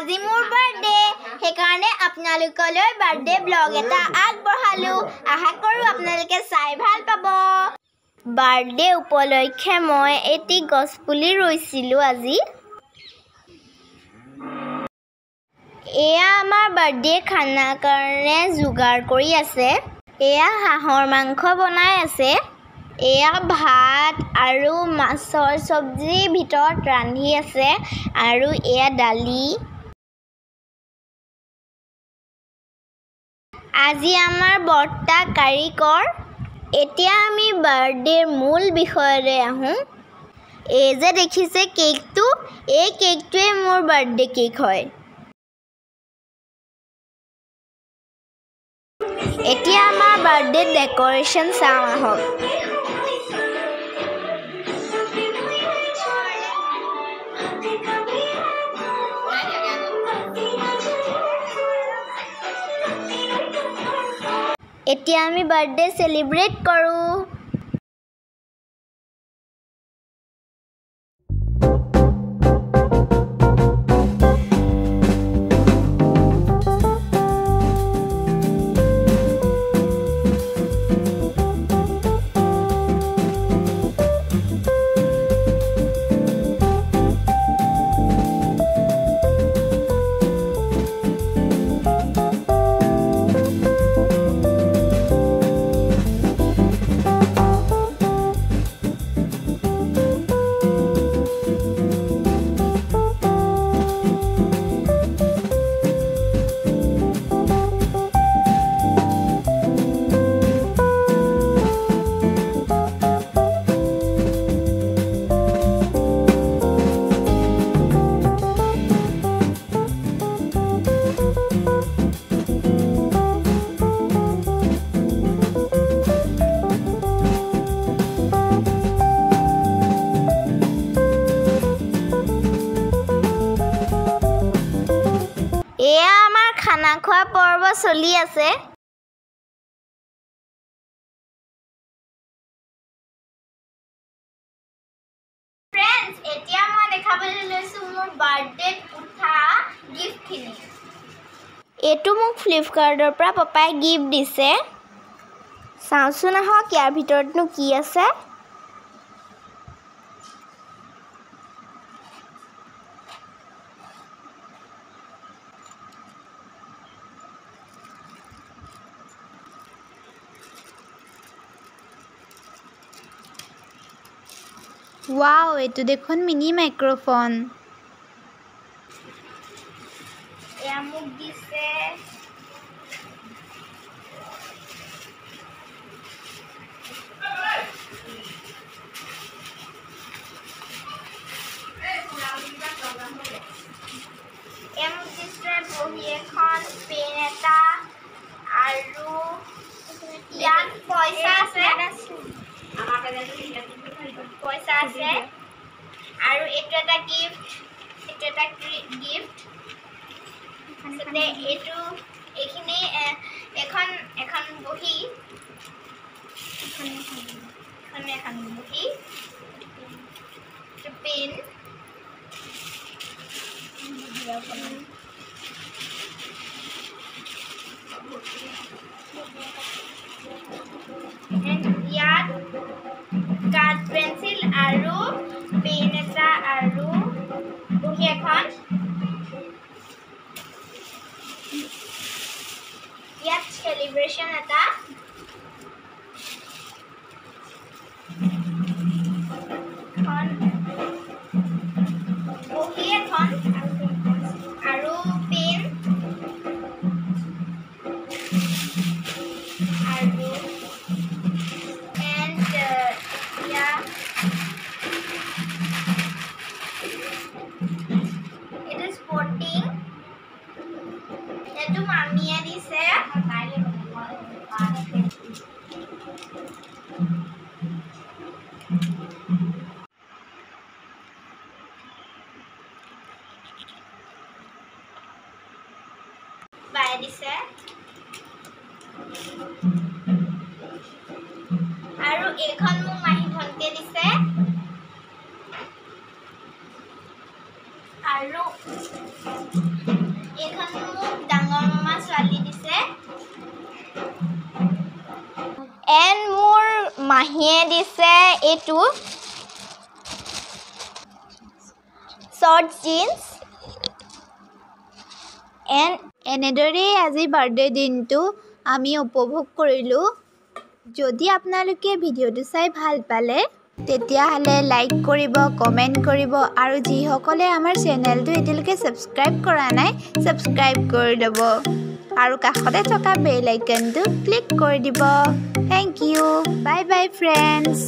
আজি মোৰ বাৰ্থডে সেইকাৰণে আপোনালোকলৈ বাৰ্থডে ব্লগ এটা আগবঢ়ালো আশা কৰো আপোনালোকে চাই ভাল পাব বাৰ্থডে উপলক্ষে মই এটি গছপুলি ৰুইছিলো আজি এয়া আমাৰ বাৰ্থডে খানা কাৰণে যোগাৰ কৰি আছে এয়া হাঁহৰ মাংস বনাই আছে এয়া ভাত আৰু মাছৰ সবজি ভিতৰত ৰান্ধি আছে আৰু এয়া দালি আজি আমাৰ বৰ্তা কাৰিকৰ এতিয়া আমি বাৰ্থডেৰ মূল বিষয়লৈ আহোঁ এই যে দেখিছে কেকটো এই কেকটোৱে মোৰ বাৰ্থডে কেক হয় এতিয়া আমাৰ বাৰ্থডে ডেকোৰেশ্যন চাওঁ আহক এতিয়া আমি বাৰ্থডে সেলিব্ৰেট কৰোঁ এয়া আমাৰ খানা খোৱা পৰ্ব চলি আছে ফ্ৰেণ্ডছ এতিয়া মই দেখাবলৈ লৈছো মোৰ বাৰ্থডে উঠা গিফ্টখিনি এইটো মোক ফ্লিপকাৰ্টৰ পৰা পাপাই গিফ্ট দিছে চাওঁচোন আহক ইয়াৰ ভিতৰতনো কি আছে वाओ एतु देखोन मिनी माइक्रोफोन এয়া মোক দিছে বহি এখন পেন এটা আৰু ইয়াত পইচা আছে পইচা আছে আৰু এইটো এটা গিফ্ট এইটো এইখিনি এখন বহি এখন বহি পেন ইয়াত কাঠ পেন্সিল আৰু পেন এটা আৰু বহি এখন ইয়াত সেলিব্ৰেশ্যন এটা বহি এখন আৰু পেন আৰু it is 14 এইটো মামিয়ে দিছে বাই দিছে আৰু এইখন মোক মাহী ভণ্টিয়ে দিছে আৰু এণ্ড মোৰ মাহীয়ে দিছে এইটো শ্বৰ্ট জিন্স এণ্ড এনেদৰেই আজি বাৰ্থডে দিনটো আমি উপভোগ কৰিলোঁ। যদি আপোনালোকে ভিডিঅ'টো চাই ভাল পালে তেতিয়াহ'লে লাইক কৰিব, কমেণ্ট কৰিব আৰু যিসকলে আমাৰ চেনেলটো এতিয়ালৈকে ছাবস্ক্ৰাইব কৰা নাই ছাবস্ক্ৰাইব কৰি দিব আৰু কাষতে থকা বেল আইকনটো ক্লিক কৰি দিব। Thank you. Bye bye friends.